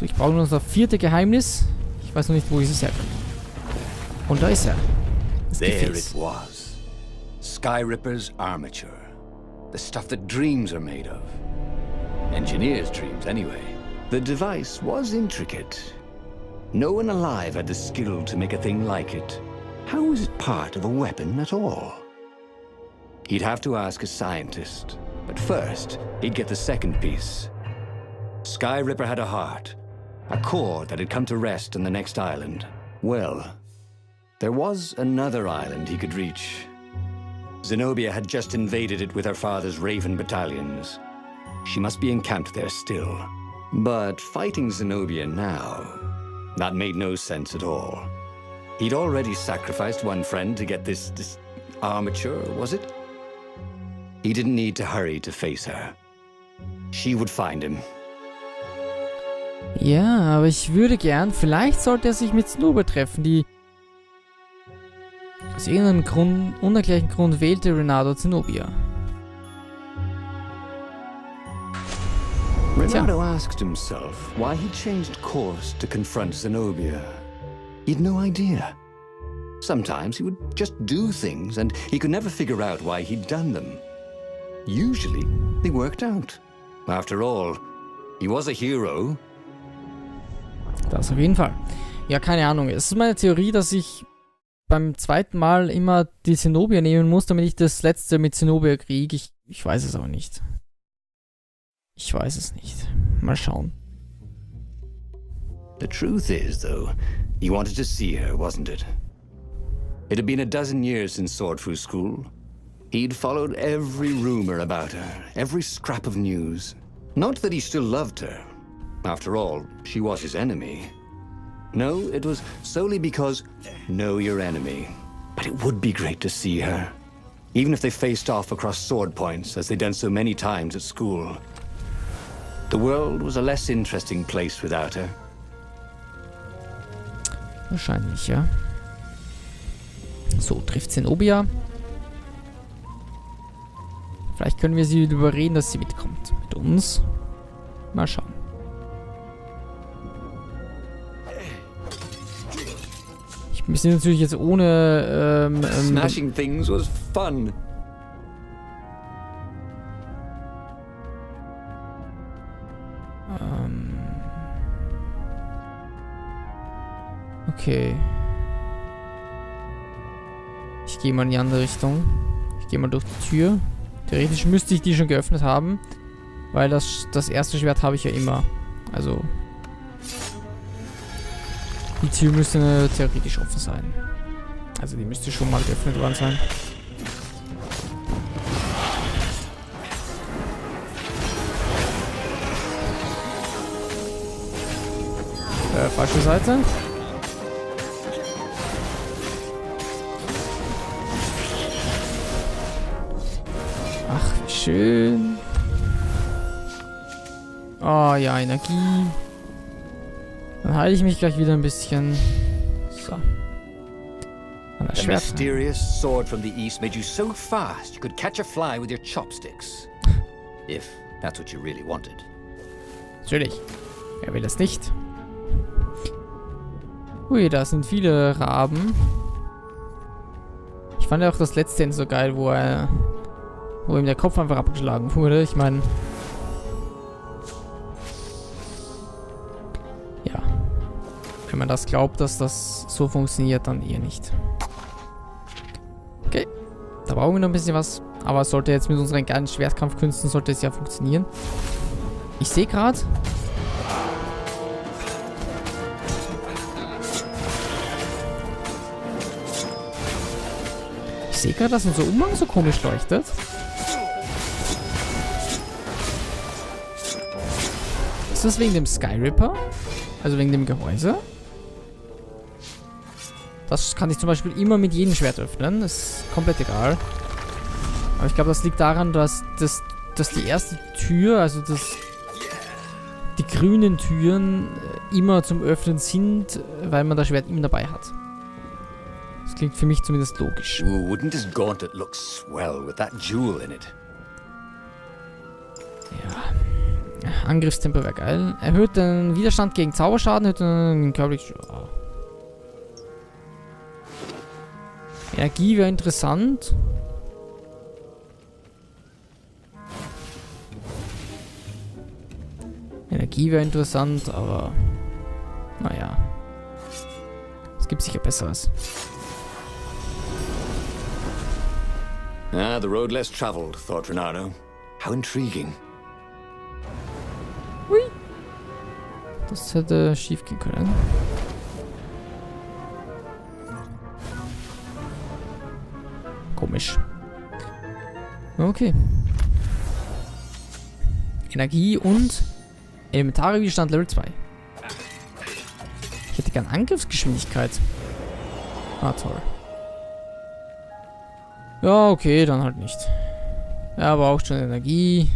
So, ich brauche nur das vierte Geheimnis. Ich weiß noch nicht, wo ich es herkomme. Und da ist er. Das There Gefäß. it was. Skyripper's armature. The stuff that dreams are made of. Engineers' dreams, anyway. The device was intricate. No one alive had the skill to make a thing like it. How was it part of a weapon at all? He'd have to ask a scientist. But first, he'd get the second piece. Skyripper had a heart. A core that had come to rest on the next island. Well, there was another island he could reach. Zenobia had just invaded it with her father's Raven battalions. She must be encamped there still. But fighting Zenobia now, that made no sense at all. He'd already sacrificed one friend to get this armature, was it? He didn't need to hurry to face her. She would find him. Ja, aber ich würde gern, vielleicht sollte er sich mit Zenobia treffen, die aus irgendeinem Grund, unerklärlichen Grund wählte Reynardo Zenobia. Reynardo asked himself why he changed course to confront Zenobia. He'd no idea. Sometimes he would just do things and he could never figure out why he'd done them. Usually, they worked out. After all, he was a hero. Das auf jeden Fall. Ja, keine Ahnung. Es ist meine Theorie, dass ich beim zweiten Mal immer die Zenobia nehmen muss, damit ich das letzte mit Zenobia kriege. Ich weiß es aber nicht. Ich weiß es nicht. Mal schauen. The truth is, though, he wanted to see her, wasn't it? It had been a dozen years since Sword through school. He'd followed every rumor about her, every scrap of news. Not that he still loved her. After all, she was his enemy. No, it was solely because know your enemy. But it would be great to see her. Even if they faced off across sword points, as they'd done so many times at school. The world was a less interesting place without her. Wahrscheinlich, ja. So, trifft Zenobia. Vielleicht können wir sie überreden, dass sie mitkommt. Mit uns. Mal schauen. Wir sind natürlich jetzt ohne... Smashing things was fun. Okay. Ich gehe mal in die andere Richtung. Ich gehe mal durch die Tür. Theoretisch müsste ich die schon geöffnet haben. Weil das erste Schwert habe ich ja immer. Also... Die Tür müsste theoretisch offen sein. Also die müsste schon mal geöffnet worden sein. Falsche Seite. Ach, wie schön. Oh ja, Energie. Dann heile ich mich gleich wieder ein bisschen. So. An das A Schwert. mysterious sword from the east made you so fast you could catch a fly with your chopsticks. If that's what you really wanted. Natürlich. Wer will das nicht? Ui, da sind viele Raben. Ich fand ja auch das letzte Ende so geil, wo ihm der Kopf einfach abgeschlagen wurde. Ich meine... Ja. Wenn man das glaubt, dass das so funktioniert, dann eher nicht. Okay. Da brauchen wir noch ein bisschen was. Aber es sollte jetzt mit unseren geilen Schwertkampfkünsten sollte es ja funktionieren. Ich sehe gerade... Ich sehe gerade, dass unser Umhang so komisch leuchtet. Ist das wegen dem Skyripper? Also wegen dem Gehäuse? Das kann ich zum Beispiel immer mit jedem Schwert öffnen. Das ist komplett egal. Aber ich glaube, das liegt daran, dass die erste Tür, also die grünen Türen immer zum Öffnen sind, weil man das Schwert immer dabei hat. Das klingt für mich zumindest logisch. Ooh, wouldn't this gauntlet look swell with that jewel in it? Angriffstempo wäre geil. Erhöht den Widerstand gegen Zauberschaden, erhöht den körperlichen... Oh. Energie wäre interessant. Energie wäre interessant, aber... Naja. Es gibt sicher Besseres. Ah, the road less traveled, thought Reynardo. How intriguing. Hui. Das hätte schief gehen können. Komisch. Okay. Energie und elementare Widerstand Level 2. Ich hätte gern Angriffsgeschwindigkeit. Ah, toll. Ja, okay, dann halt nicht. Er braucht schon Energie.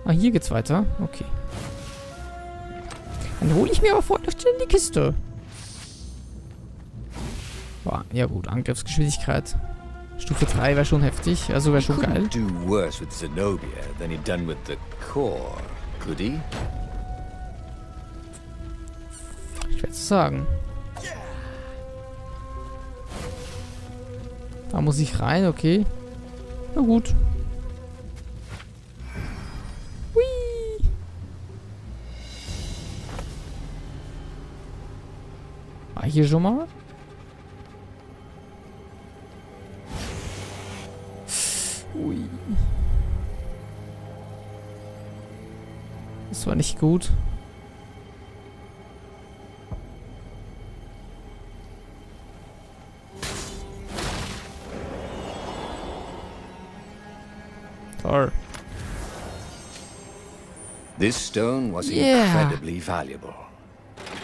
Ah, hier geht's weiter. Okay. Dann hole ich mir aber vorher noch schnell die Kiste. Boah, ja gut, Angriffsgeschwindigkeit. Stufe 3 wäre schon heftig, also wäre schon geil. Do worse with Zenobia than he'd done with the core, could he? Schwer zu sagen. Da muss ich rein, okay. Na gut. Hui. War ich hier schon mal? Ui. Das war nicht gut. Toll. This stone was incredibly valuable.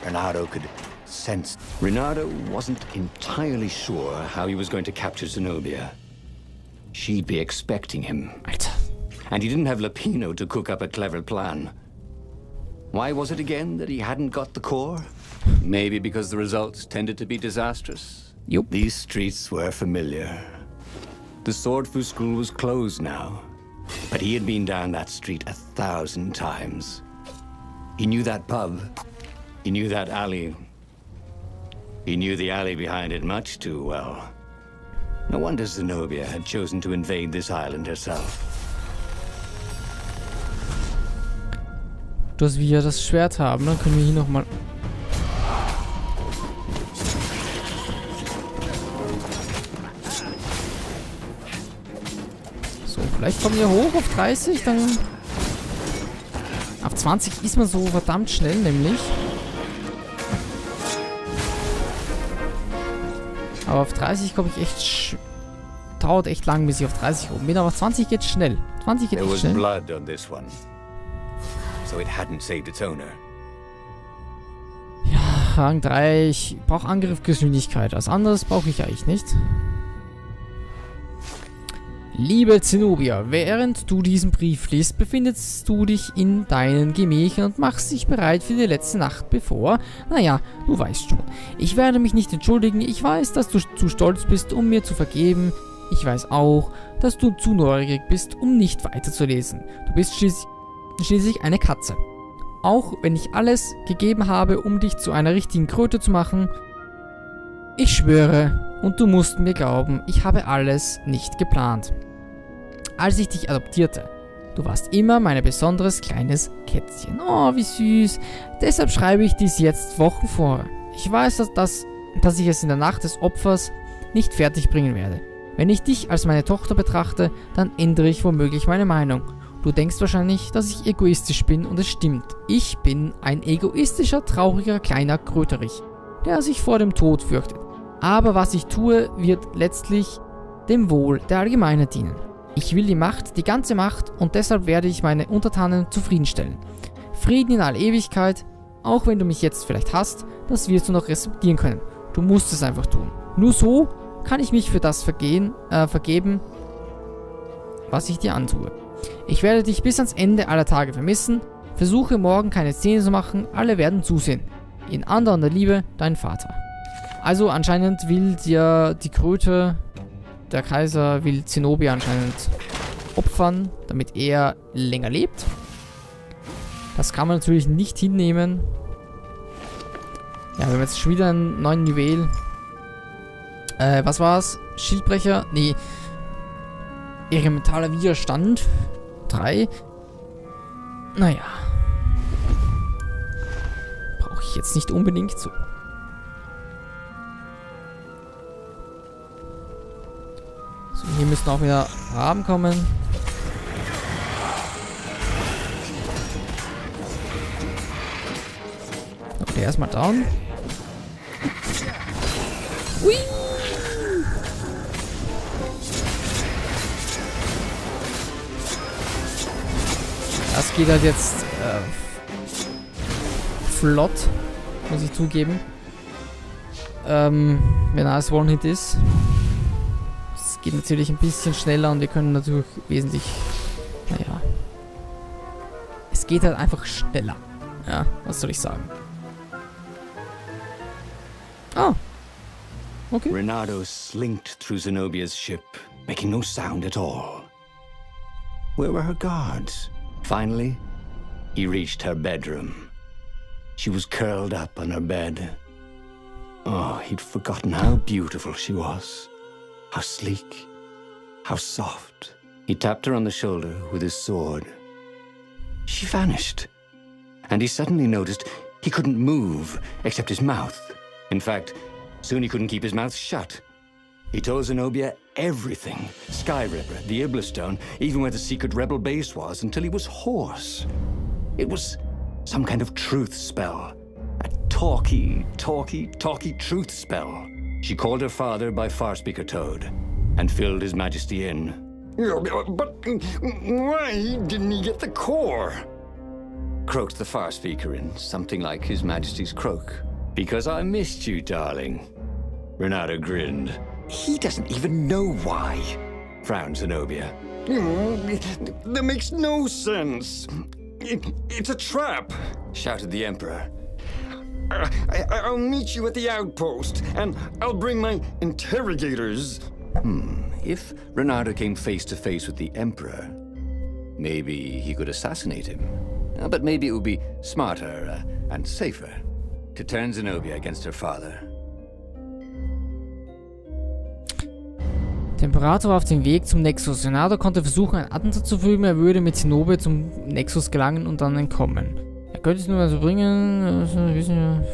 Reynardo could sense. Reynardo wasn't entirely sure how he was going to capture Zenobia. She'd be expecting him. Alter. And he didn't have Lapino to cook up a clever plan. Why was it again that he hadn't got the core? Maybe because the results tended to be disastrous. Yup. These streets were familiar. The Swordfu school was closed now, but he had been down that street 1,000 times. He knew that pub. He knew that alley. He knew the alley behind it much too well. No wonder Zenobia had chosen to invade this island herself. Dass wir das Schwert haben, dann können wir hier nochmal... So, vielleicht kommen wir hoch auf 30, dann... Auf 20 ist man so verdammt schnell, nämlich. Aber auf 30 komme ich echt... Dauert echt lang, bis ich auf 30 oben bin, aber auf 20 geht schnell. 20 geht echt schnell. Blood on this one. So it hadn't saved its owner. Ja, Rang 3, ich brauche Angriffsgeschwindigkeit. Was anderes brauche ich eigentlich nicht. Liebe Zenobia, während du diesen Brief liest, befindest du dich in deinen Gemächern und machst dich bereit für die letzte Nacht bevor... Naja, du weißt schon. Ich werde mich nicht entschuldigen. Ich weiß, dass du zu stolz bist, um mir zu vergeben. Ich weiß auch, dass du zu neugierig bist, um nicht weiterzulesen. Du bist schließlich eine Katze. Auch wenn ich alles gegeben habe, um dich zu einer richtigen Kröte zu machen, ich schwöre, und du musst mir glauben, ich habe alles nicht geplant. Als ich dich adoptierte, du warst immer mein besonderes kleines Kätzchen. Oh, wie süß. Deshalb schreibe ich dies jetzt Wochen vor. Ich weiß, dass ich es in der Nacht des Opfers nicht fertig bringen werde. Wenn ich dich als meine Tochter betrachte, dann ändere ich womöglich meine Meinung. Du denkst wahrscheinlich, dass ich egoistisch bin, und es stimmt. Ich bin ein egoistischer, trauriger, kleiner Kröterich, der sich vor dem Tod fürchtet. Aber was ich tue, wird letztlich dem Wohl der Allgemeinheit dienen. Ich will die Macht, die ganze Macht, und deshalb werde ich meine Untertanen zufriedenstellen. Frieden in aller Ewigkeit, auch wenn du mich jetzt vielleicht hasst, das wirst du noch respektieren können. Du musst es einfach tun. Nur so kann ich mich für das vergeben, was ich dir antue. Ich werde dich bis ans Ende aller Tage vermissen. Versuche morgen keine Szene zu machen, alle werden zusehen. In andauernder Liebe, dein Vater. Also anscheinend will ja die Kröte, der Kaiser will Zenobia anscheinend opfern, damit er länger lebt. Das kann man natürlich nicht hinnehmen. Ja, wir haben jetzt schon wieder einen neuen Juwel. Was war's? Schildbrecher? Nee. Elementaler Widerstand. 3. Naja. Brauche ich jetzt nicht unbedingt so. So, hier müssten auch wieder Raben kommen. Okay, erstmal down. Hui! Das geht halt jetzt flott, muss ich zugeben. Wenn alles One-Hit ist. Es geht natürlich ein bisschen schneller und wir können natürlich wesentlich... Naja. Es geht halt einfach schneller. Ja, was soll ich sagen? Ah. Okay. Reynardo slinked through Zenobia's ship, making no sound at all. Where were her guards? Finally, he reached her bedroom. She was curled up on her bed. Oh, he'd forgotten how beautiful she was. How sleek. How soft. He tapped her on the shoulder with his sword. She vanished. And he suddenly noticed he couldn't move except his mouth. In fact, soon he couldn't keep his mouth shut. He told Zenobia everything. Sky Ripper, the Iblistone, even where the secret rebel base was, until he was hoarse. It was some kind of truth spell. A talky truth spell. She called her father by Farspeaker Toad and filled His Majesty in. But why didn't he get the core? Croaked the Farspeaker in something like His Majesty's croak. Because I missed you, darling. Reynardo grinned. He doesn't even know why, frowned Zenobia. That makes no sense. It's a trap, shouted the Emperor. I'll meet you at the outpost, and I'll bring my interrogators. If Reynardo came face to face with the Emperor, maybe he could assassinate him. But maybe it would be smarter and safer to turn Zenobia against her father. Der Imperator war auf dem Weg zum Nexus. Reynardo konnte versuchen, ein Attentat zu verüben, er würde mit Zenobia zum Nexus gelangen und dann entkommen. Er könnte es nur also bringen,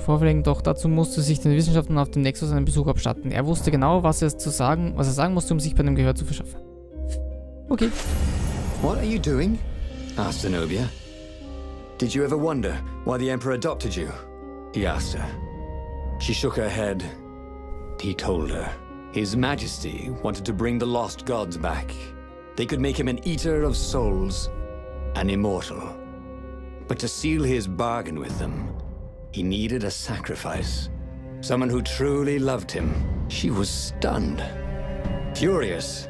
vorverlegen, doch dazu musste sich den Wissenschaftlern auf dem Nexus einen Besuch abstatten. Er wusste genau, was er sagen musste, um sich bei dem Gehör zu verschaffen. Okay. What are you doing? asked Zenobia. Did you ever wonder why the Emperor adopted you? He asked her. She shook her head. He told her. His Majesty wanted to bring the lost gods back. They could make him an eater of souls, an immortal. But to seal his bargain with them, he needed a sacrifice. Someone who truly loved him. She was stunned. Furious.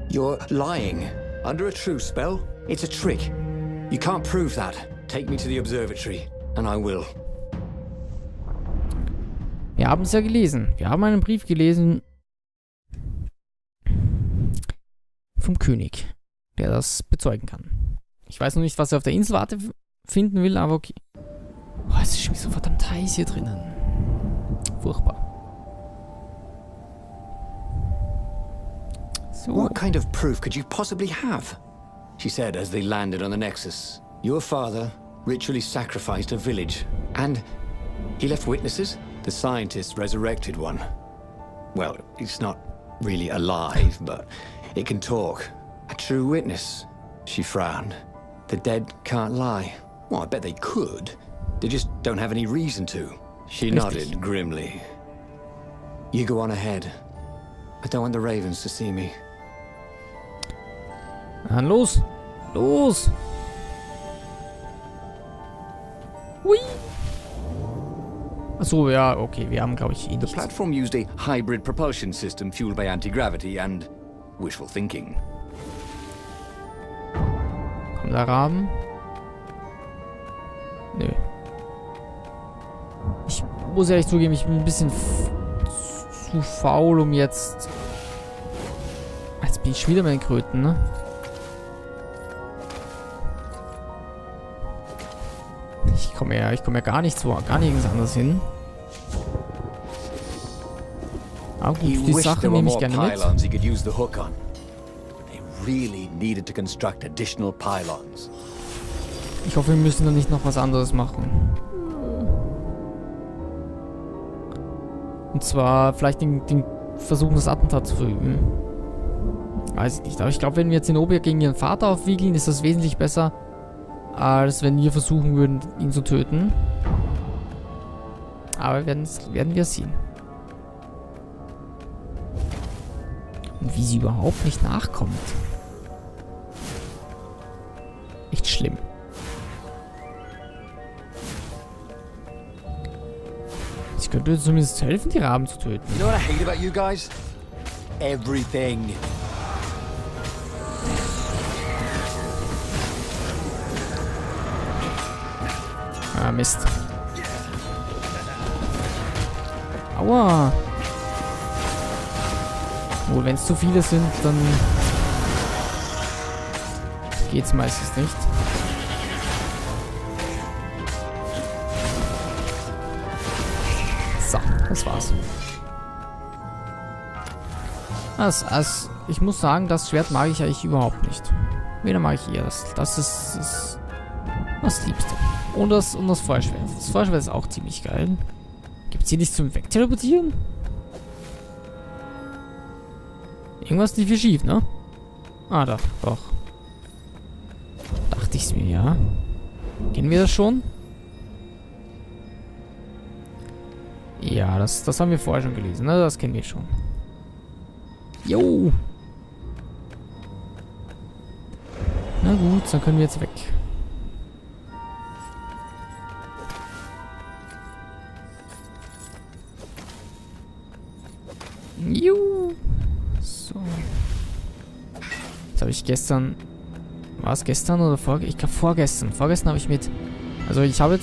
You're lying. Under a truth spell? It's a trick. You can't prove that. Take me to the observatory, and I will. Wir haben es ja gelesen. Wir haben einen Brief gelesen vom König, der das bezeugen kann. Ich weiß noch nicht, was er auf der Insel finden will, aber okay. Boah, es ist schon so verdammt heiß hier drinnen. Furchtbar. So. What kind of proof could you possibly have? She said as they landed on the Nexus. Your father ritually sacrificed a village, and he left witnesses? The scientists resurrected one. Well, it's not really alive, but it can talk. A true witness. She frowned. The dead can't lie. Well, I bet they could. They just don't have any reason to. She nodded grimly. You go on ahead. I don't want the ravens to see me. Dann los! Los! Hui! Achso, ja, okay, wir haben, glaube ich, The platform used a hybrid propulsion system fueled by anti-gravity and wishful thinking. Kommt der Raben? Nö. Ich muss ehrlich zugeben, ich bin ein bisschen zu faul, um jetzt... Jetzt bin ich schon wieder mit den Kröten, ne? Ich komme ja gar nirgends anders hin. Aber gut, die Sachen nehme ich gerne mit. Ich hoffe, wir müssen dann nicht noch was anderes machen. Und zwar vielleicht den versuchen, das Attentat zu verüben. Weiß ich nicht. Aber ich glaube, wenn wir Zenobia gegen ihren Vater aufwiegeln, ist das wesentlich besser, als wenn wir versuchen würden, ihn zu töten. Aber werden wir sehen. Und wie sie überhaupt nicht nachkommt. Echt schlimm. Ich könnte zumindest helfen, die Raben zu töten. You know what I hate about you guys? Everything. Ah, Mist. Aua. Wohl, wenn es zu viele sind, dann geht's meistens nicht. So, das war's. Ich muss sagen, das Schwert mag ich eigentlich überhaupt nicht. Weder mag ich eher das. Das ist das Liebste. Und das Feuerschwert. Das Feuerschwert ist auch ziemlich geil. Gibt's hier nichts zum Wegteleportieren? Irgendwas lief hier schief, ne? Ah, doch. Dachte ich's mir, ja. Kennen wir das schon? Ja, das haben wir vorher schon gelesen, ne? Das kennen wir schon. Jo! Na gut, dann können wir jetzt weg. Juhu. So. Jetzt habe ich gestern... War es gestern oder vorgestern? Ich glaube vorgestern. Vorgestern habe ich mit... Also ich habe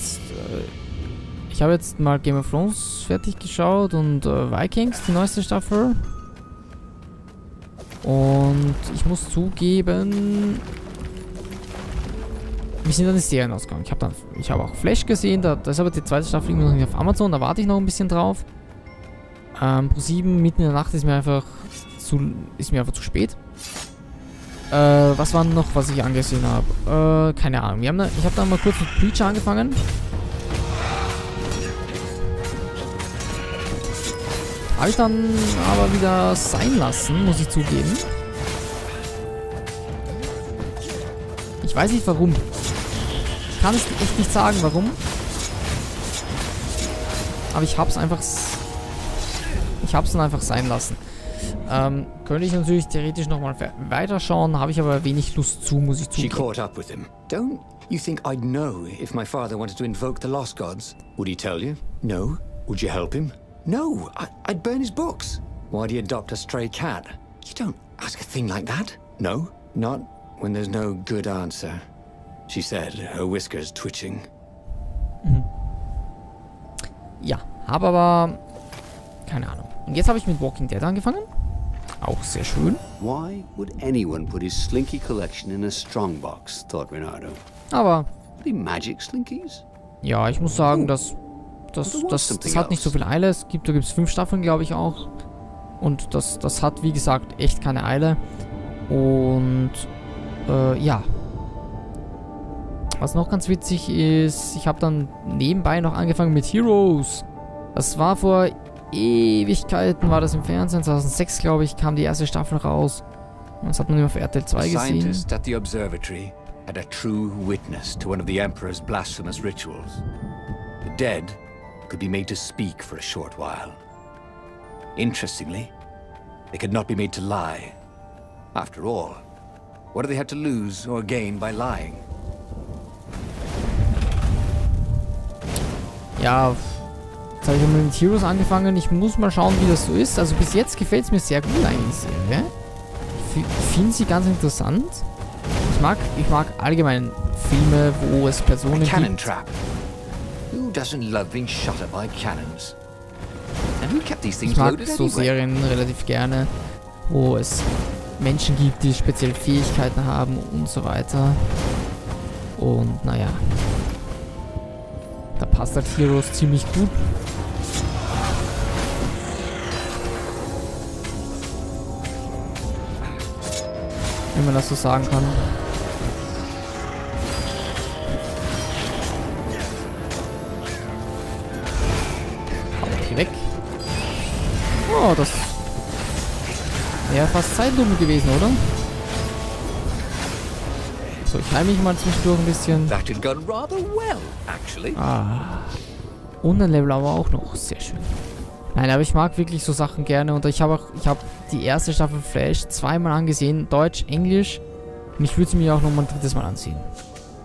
jetzt mal Game of Thrones fertig geschaut und Vikings, die neueste Staffel. Und ich muss zugeben... Mir sind dann die Serien ausgegangen. Ich habe auch Flash gesehen, da ist aber die zweite Staffel immer noch nicht auf Amazon, da warte ich noch ein bisschen drauf. Pro7 mitten in der Nacht ist mir einfach zu spät. Was war noch, was ich angesehen habe? Keine Ahnung. Ich habe dann mal kurz mit Preacher angefangen. Habe ich dann aber wieder sein lassen, muss ich zugeben. Ich weiß nicht warum. Ich kann es echt nicht sagen, warum. Aber ich hab's dann einfach sein lassen. Könnte ich natürlich theoretisch nochmal weiterschauen, habe ich aber wenig Lust zu, muss ich zugeben. She caught up with him. Don't you think I'd know if my father wanted to invoke the lost gods? Would he tell you? No. Would you help him? No. I'd burn his books. Why'd he adopt a stray cat? You don't ask a thing like that. No. Not when there's no good answer. She said, her whiskers twitching. Mhm. Ja, habe aber keine Ahnung. Und jetzt habe ich mit Walking Dead angefangen. Auch sehr schön. Why would anyone put his slinky collection in a strongbox, thought Reynardo. Aber The magic slinkies? Ja, ich muss sagen, das hat nicht so viel Eile. Da gibt es 5 Staffeln, glaube ich, auch. Und das hat, wie gesagt, echt keine Eile. Und ja. Was noch ganz witzig ist, ich habe dann nebenbei noch angefangen mit Heroes. Das war vor Ewigkeiten, war das im Fernsehen. 2006, glaube ich, kam die erste Staffel raus. Das hat man immer auf RTL 2 gesehen. Scientist at the observatory had a true witness to one of the Emperor's blasphemous rituals. The dead could be made to speak for a short while. Interestingly, they could not be made to lie. After all, what do they have to lose or gain by lying? Ja, jetzt habe ich mit Heroes angefangen. Ich muss mal schauen, wie das so ist. Also bis jetzt gefällt es mir sehr gut eigentlich, die Serie. Ich finde sie ganz interessant. Ich mag allgemein Filme, wo es Personen Cannon gibt. trap. Who doesn't love being shot at by cannons? And who kept these things Ich mag loaded so anyway? Serien relativ gerne, wo es Menschen gibt, die spezielle Fähigkeiten haben und so weiter. Und naja. Da passt halt Heroes ziemlich gut. Wenn man das so sagen kann. Geh weg. Oh, das wäre fast Zeitlupe gewesen, oder? So, ich heile mich mal zwischendurch ein bisschen. That had gone rather well, actually. Ah. Und ein Level aber auch noch. Sehr schön. Nein, aber ich mag wirklich so Sachen gerne. Und ich habe die erste Staffel Flash zweimal angesehen. Deutsch, Englisch. Und ich würde sie mir auch noch mal ein drittes Mal ansehen.